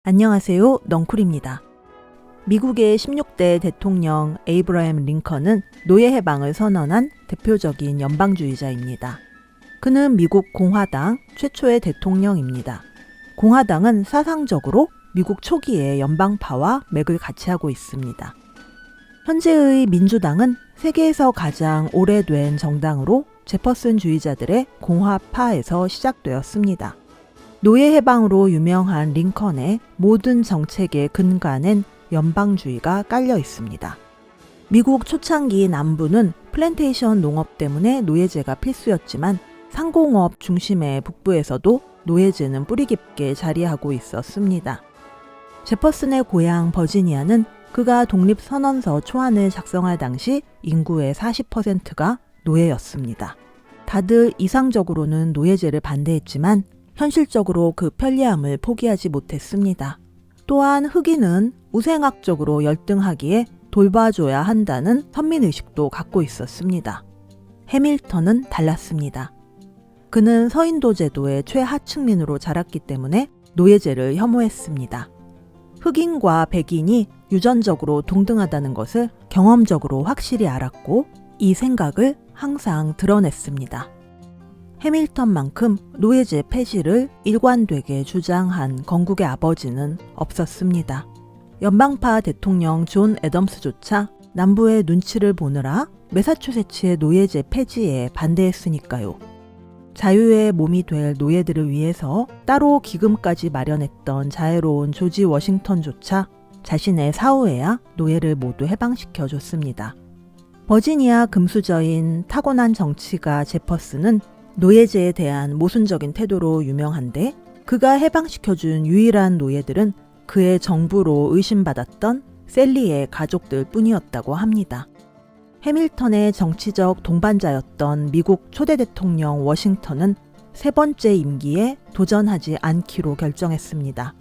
안녕하세요. 넝쿨입니다. 미국의 16대 대통령 에이브러햄 링컨은 노예 해방을 선언한 대표적인 연방주의자입니다. 그는 미국 공화당 최초의 대통령입니다. 공화당은 사상적으로 미국 초기의 연방파와 맥을 같이 하고 있습니다. 현재의 민주당은 세계에서 가장 오래된 정당으로 제퍼슨주의자들의 공화파에서 시작되었습니다. 노예 해방으로 유명한 링컨의 모든 정책의 근간엔 연방주의가 깔려 있습니다. 미국 초창기 남부는 플랜테이션 농업 때문에 노예제가 필수였지만 상공업 중심의 북부에서도 노예제는 뿌리 깊게 자리하고 있었습니다. 제퍼슨의 고향 버지니아는 그가 독립선언서 초안을 작성할 당시 인구의 40%가 노예였습니다. 다들 이상적으로는 노예제를 반대했지만 현실적으로 그 편리함을 포기하지 못했습니다. 또한 흑인은 우생학적으로 열등하기에 돌봐줘야 한다는 선민의식도 갖고 있었습니다. 해밀턴은 달랐습니다. 그는 서인도 제도의 최하층민으로 자랐기 때문에 노예제를 혐오했습니다. 흑인과 백인이 유전적으로 동등하다는 것을 경험적으로 확실히 알았고 이 생각을 항상 드러냈습니다. 해밀턴만큼 노예제 폐지를 일관되게 주장한 건국의 아버지는 없었습니다. 연방파 대통령 존 애덤스조차 남부의 눈치를 보느라 매사추세츠의 노예제 폐지에 반대했으니까요. 자유의 몸이 될 노예들을 위해서 따로 기금까지 마련했던 자애로운 조지 워싱턴조차 자신의 사후에야 노예를 모두 해방시켜 줬습니다. 버지니아 금수저인 타고난 정치가 제퍼슨은 노예제에 대한 모순적인 태도로 유명한데 그가 해방시켜준 유일한 노예들은 그의 정부로 의심받았던 셀리의 가족들 뿐이었다고 합니다. 해밀턴의 정치적 동반자였던 미국 초대 대통령 워싱턴은 세 번째 임기에 도전하지 않기로 결정했습니다.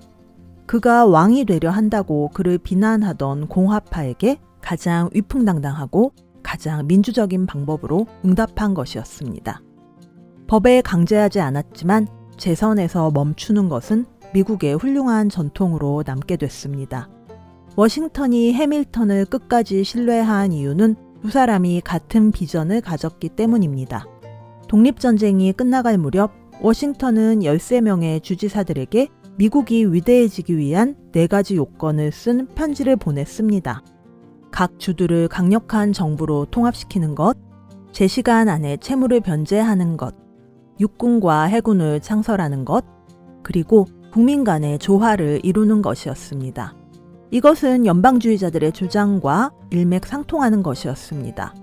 그가 왕이 되려 한다고 그를 비난하던 공화파에게 가장 위풍당당하고 가장 민주적인 방법으로 응답한 것이었습니다. 법에 강제하지 않았지만 재선에서 멈추는 것은 미국의 훌륭한 전통으로 남게 됐습니다. 워싱턴이 해밀턴을 끝까지 신뢰한 이유는 두 사람이 같은 비전을 가졌기 때문입니다. 독립전쟁이 끝나갈 무렵 워싱턴은 13명의 주지사들에게 미국이 위대해지기 위한 4가지 요건을 쓴 편지를 보냈습니다. 각 주들을 강력한 정부로 통합시키는 것, 제 시간 안에 채무를 변제하는 것, 육군과 해군을 창설하는 것, 그리고 국민 간의 조화를 이루는 것이었습니다. 이것은 연방주의자들의 주장과 일맥상통하는 것이었습니다.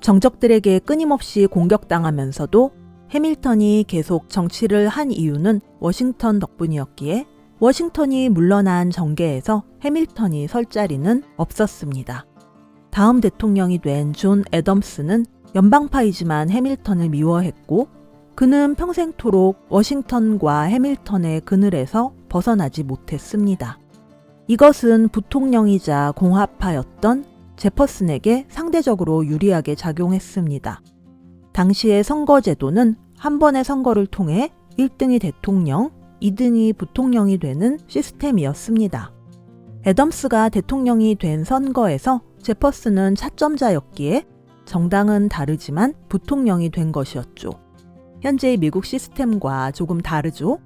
정적들에게 끊임없이 공격당하면서도 해밀턴이 계속 정치를 한 이유는 워싱턴 덕분이었기에 워싱턴이 물러난 정계에서 해밀턴이 설 자리는 없었습니다. 다음 대통령이 된 존 애덤스는 연방파이지만 해밀턴을 미워했고 그는 평생토록 워싱턴과 해밀턴의 그늘에서 벗어나지 못했습니다. 이것은 부통령이자 공화파였던 제퍼슨에게 상대적으로 유리하게 작용했습니다. 당시의 선거제도는 한 번의 선거를 통해 1등이 대통령, 2등이 부통령이 되는 시스템이었습니다. 애덤스가 대통령이 된 선거에서 제퍼슨은 차점자였기에 정당은 다르지만 부통령이 된 것이었죠. 현재의 미국 시스템과 조금 다르죠.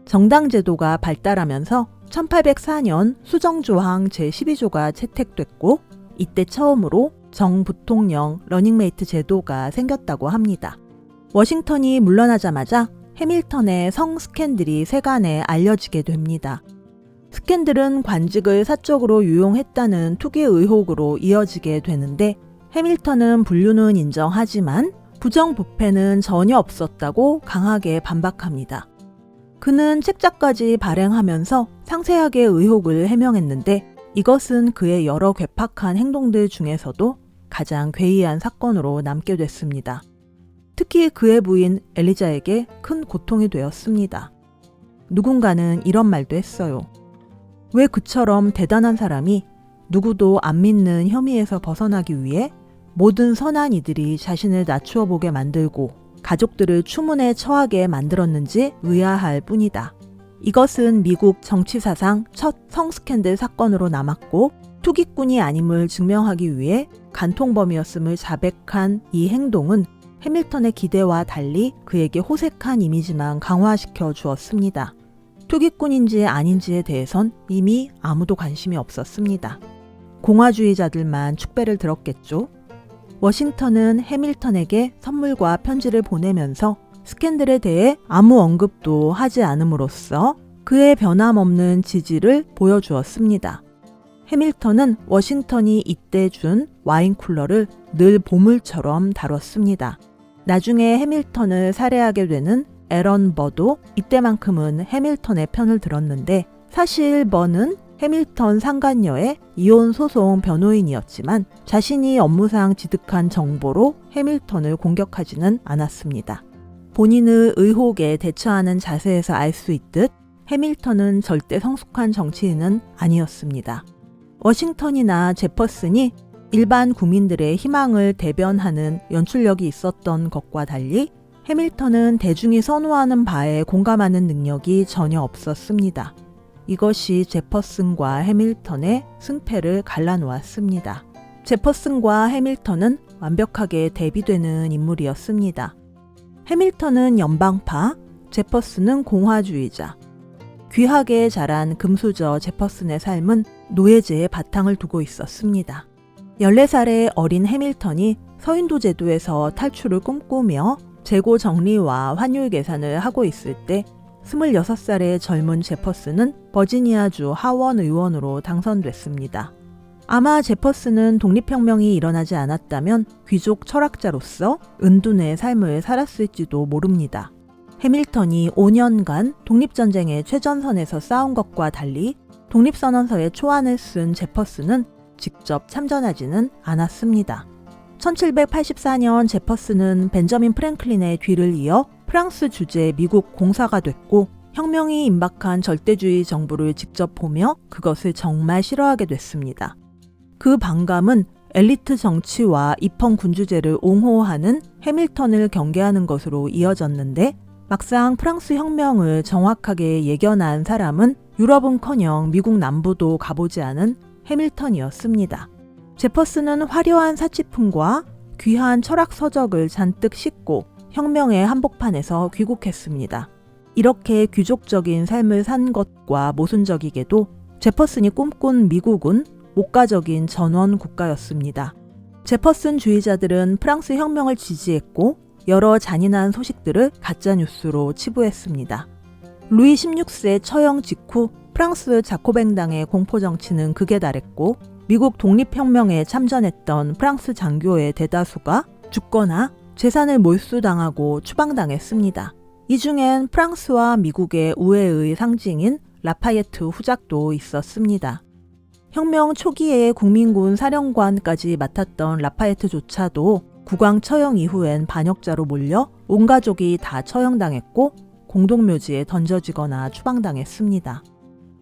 정당제도가 발달하면서 1804년 수정조항 제12조가 채택됐고 이때 처음으로 정부통령 러닝메이트 제도가 생겼다고 합니다. 워싱턴이 물러나자마자 해밀턴의 성 스캔들이 세간에 알려지게 됩니다. 스캔들은 관직을 사적으로 유용했다는 투기 의혹으로 이어지게 되는데 해밀턴은 분류는 인정하지만 부정부패는 전혀 없었다고 강하게 반박합니다. 그는 책자까지 발행하면서 상세하게 의혹을 해명했는데 이것은 그의 여러 괴팍한 행동들 중에서도 가장 괴이한 사건으로 남게 됐습니다. 특히 그의 부인 엘리자에게 큰 고통이 되었습니다. 누군가는 이런 말도 했어요. 왜 그처럼 대단한 사람이 누구도 안 믿는 혐의에서 벗어나기 위해 모든 선한 이들이 자신을 낮추어 보게 만들고 가족들을 추문에 처하게 만들었는지 의아할 뿐이다. 이것은 미국 정치사상 첫 성스캔들 사건으로 남았고 투기꾼이 아님을 증명하기 위해 간통범이었음을 자백한 이 행동은 해밀턴의 기대와 달리 그에게 호색한 이미지만 강화시켜 주었습니다. 투기꾼인지 아닌지에 대해선 이미 아무도 관심이 없었습니다. 공화주의자들만 축배를 들었겠죠. 워싱턴은 해밀턴에게 선물과 편지를 보내면서 스캔들에 대해 아무 언급도 하지 않음으로써 그의 변함없는 지지를 보여주었습니다. 해밀턴은 워싱턴이 이때 준 와인 쿨러를 늘 보물처럼 다뤘습니다. 나중에 해밀턴을 살해하게 되는 애런 버도 이때만큼은 해밀턴의 편을 들었는데 사실 버는 해밀턴 상간녀의 이혼 소송 변호인이었지만 자신이 업무상 취득한 정보로 해밀턴을 공격하지는 않았습니다. 본인의 의혹에 대처하는 자세에서 알 수 있듯 해밀턴은 절대 성숙한 정치인은 아니었습니다. 워싱턴이나 제퍼슨이 일반 국민들의 희망을 대변하는 연출력이 있었던 것과 달리 해밀턴은 대중이 선호하는 바에 공감하는 능력이 전혀 없었습니다. 이것이 제퍼슨과 해밀턴의 승패를 갈라놓았습니다. 제퍼슨과 해밀턴은 완벽하게 대비되는 인물이었습니다. 해밀턴은 연방파, 제퍼슨은 공화주의자. 귀하게 자란 금수저 제퍼슨의 삶은 노예제의 바탕을 두고 있었습니다. 14살의 어린 해밀턴이 서인도 제도에서 탈출을 꿈꾸며 재고 정리와 환율 계산을 하고 있을 때 26살의 젊은 제퍼슨은 버지니아주 하원 의원으로 당선됐습니다. 아마 제퍼슨은 독립혁명이 일어나지 않았다면 귀족 철학자로서 은둔의 삶을 살았을지도 모릅니다. 해밀턴이 5년간 독립전쟁의 최전선에서 싸운 것과 달리 독립선언서의 초안을 쓴 제퍼슨은 직접 참전하지는 않았습니다. 1784년 제퍼슨은 벤저민 프랭클린의 뒤를 이어 프랑스 주재 미국 공사가 됐고 혁명이 임박한 절대주의 정부를 직접 보며 그것을 정말 싫어하게 됐습니다. 그 반감은 엘리트 정치와 입헌 군주제를 옹호하는 해밀턴을 경계하는 것으로 이어졌는데 막상 프랑스 혁명을 정확하게 예견한 사람은 유럽은커녕 미국 남부도 가보지 않은 해밀턴이었습니다. 제퍼슨은 화려한 사치품과 귀한 철학 서적을 잔뜩 싣고 혁명의 한복판에서 귀국했습니다. 이렇게 귀족적인 삶을 산 것과 모순적이게도 제퍼슨이 꿈꾼 미국은 목가적인 전원 국가였습니다. 제퍼슨 주의자들은 프랑스 혁명을 지지했고 여러 잔인한 소식들을 가짜뉴스로 치부했습니다. 루이 16세 처형 직후 프랑스 자코뱅당의 공포정치는 극에 달했고 미국 독립혁명에 참전했던 프랑스 장교의 대다수가 죽거나 재산을 몰수당하고 추방당했습니다. 이 중엔 프랑스와 미국의 우애의 상징인 라파예트 후작도 있었습니다. 혁명 초기에 국민군 사령관까지 맡았던 라파예트조차도 국왕 처형 이후엔 반역자로 몰려 온 가족이 다 처형당했고 공동묘지에 던져지거나 추방당했습니다.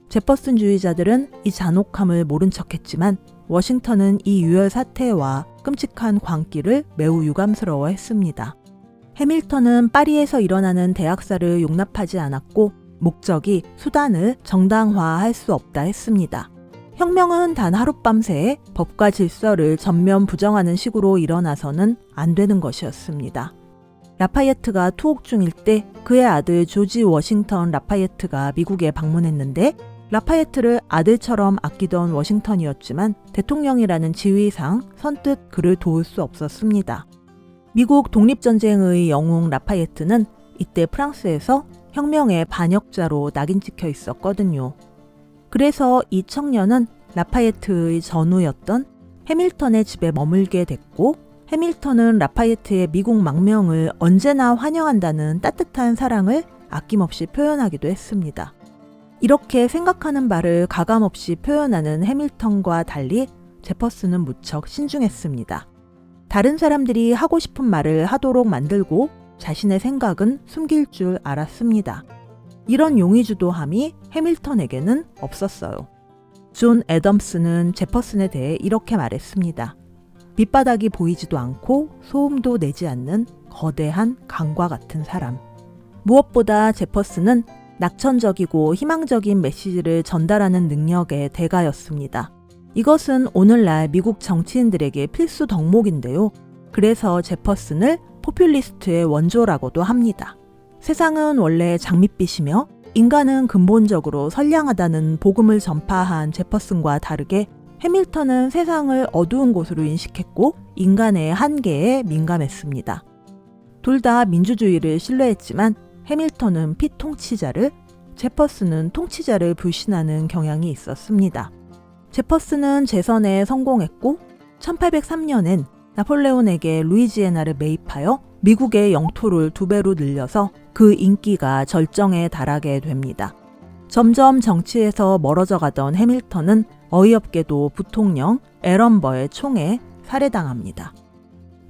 제퍼슨주의자들은 이 잔혹함을 모른 척했지만 워싱턴은 이 유혈 사태와 끔찍한 광기를 매우 유감스러워했습니다. 해밀턴은 파리에서 일어나는 대학살을 용납하지 않았고 목적이 수단을 정당화할 수 없다 했습니다. 혁명은 단 하룻밤 새에 법과 질서를 전면 부정하는 식으로 일어나서는 안 되는 것이었습니다. 라파예트가 투옥 중일 때 그의 아들 조지 워싱턴 라파예트가 미국에 방문했는데 라파예트를 아들처럼 아끼던 워싱턴이었지만 대통령이라는 지위상 선뜻 그를 도울 수 없었습니다. 미국 독립전쟁의 영웅 라파예트는 이때 프랑스에서 혁명의 반역자로 낙인 찍혀 있었거든요. 그래서 이 청년은 라파예트의 전우였던 해밀턴의 집에 머물게 됐고 해밀턴은 라파예트의 미국 망명을 언제나 환영한다는 따뜻한 사랑을 아낌없이 표현하기도 했습니다. 이렇게 생각하는 바를 가감없이 표현하는 해밀턴과 달리 제퍼슨은 무척 신중했습니다. 다른 사람들이 하고 싶은 말을 하도록 만들고 자신의 생각은 숨길 줄 알았습니다. 이런 용의주도함이 해밀턴에게는 없었어요. 존 애덤스는 제퍼슨에 대해 이렇게 말했습니다. 밑바닥이 보이지도 않고 소음도 내지 않는 거대한 강과 같은 사람. 무엇보다 제퍼슨은 낙천적이고 희망적인 메시지를 전달하는 능력의 대가였습니다. 이것은 오늘날 미국 정치인들에게 필수 덕목인데요. 그래서 제퍼슨을 포퓰리스트의 원조라고도 합니다. 세상은 원래 장밋빛이며 인간은 근본적으로 선량하다는 복음을 전파한 제퍼슨과 다르게 해밀턴은 세상을 어두운 곳으로 인식했고 인간의 한계에 민감했습니다. 둘 다 민주주의를 신뢰했지만 해밀턴은 피통치자를, 제퍼슨은 통치자를 불신하는 경향이 있었습니다. 제퍼슨은 재선에 성공했고 1803년엔 나폴레온에게 루이지애나를 매입하여 미국의 영토를 2배로 늘려서 그 인기가 절정에 달하게 됩니다. 점점 정치에서 멀어져 가던 해밀턴은 어이없게도 부통령 앨런 버의 총에 살해당합니다.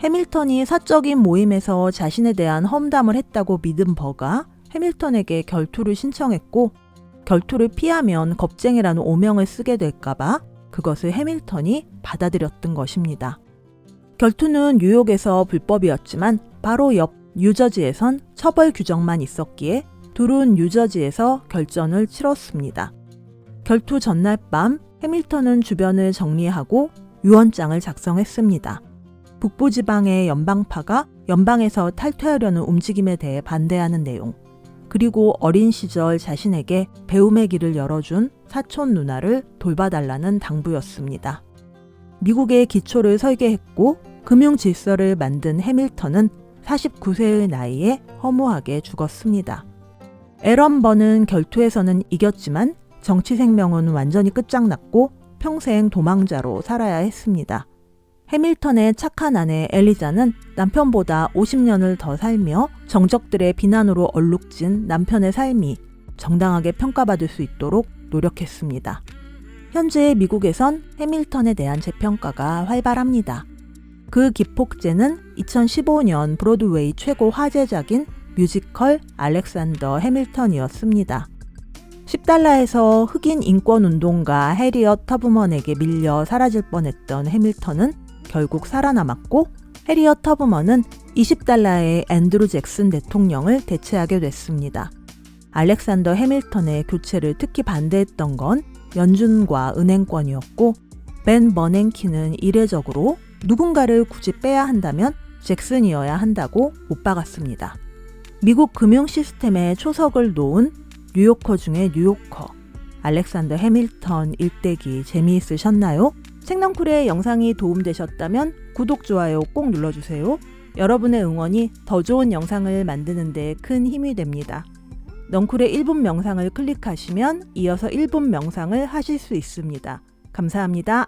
해밀턴이 사적인 모임에서 자신에 대한 험담을 했다고 믿은 버가 해밀턴에게 결투를 신청했고 결투를 피하면 겁쟁이라는 오명을 쓰게 될까봐 그것을 해밀턴이 받아들였던 것입니다. 결투는 뉴욕에서 불법이었지만 바로 옆 뉴저지에선 처벌 규정만 있었기에 둘은 뉴저지에서 결전을 치렀습니다. 결투 전날 밤 해밀턴은 주변을 정리하고 유언장을 작성했습니다. 북부지방의 연방파가 연방에서 탈퇴하려는 움직임에 대해 반대하는 내용, 그리고 어린 시절 자신에게 배움의 길을 열어준 사촌 누나를 돌봐달라는 당부였습니다. 미국의 기초를 설계했고 금융 질서를 만든 해밀턴은 49세의 나이에 허무하게 죽었습니다. 앨런 버는 결투에서는 이겼지만 정치 생명은 완전히 끝장났고 평생 도망자로 살아야 했습니다. 해밀턴의 착한 아내 엘리자는 남편보다 50년을 더 살며 정적들의 비난으로 얼룩진 남편의 삶이 정당하게 평가받을 수 있도록 노력했습니다. 현재 미국에선 해밀턴에 대한 재평가가 활발합니다. 그 기폭제는 2015년 브로드웨이 최고 화제작인 뮤지컬 알렉산더 해밀턴이었습니다. $10에서 흑인 인권운동가 해리엇 터브먼에게 밀려 사라질 뻔했던 해밀턴은 결국 살아남았고 해리엇 터브먼은 $20의 앤드루 잭슨 대통령을 대체하게 됐습니다. 알렉산더 해밀턴의 교체를 특히 반대했던 건 연준과 은행권이었고 벤 버냉키는 이례적으로 누군가를 굳이 빼야 한다면 잭슨이어야 한다고 못 박았습니다. 미국 금융 시스템에 초석을 놓은 뉴요커 중에 뉴요커, 알렉산더 해밀턴 일대기 재미있으셨나요? 생넌쿨의 영상이 도움되셨다면 구독, 좋아요 꼭 눌러주세요. 여러분의 응원이 더 좋은 영상을 만드는 데 큰 힘이 됩니다. 넝쿨의 1분 명상을 클릭하시면 이어서 1분 명상을 하실 수 있습니다. 감사합니다.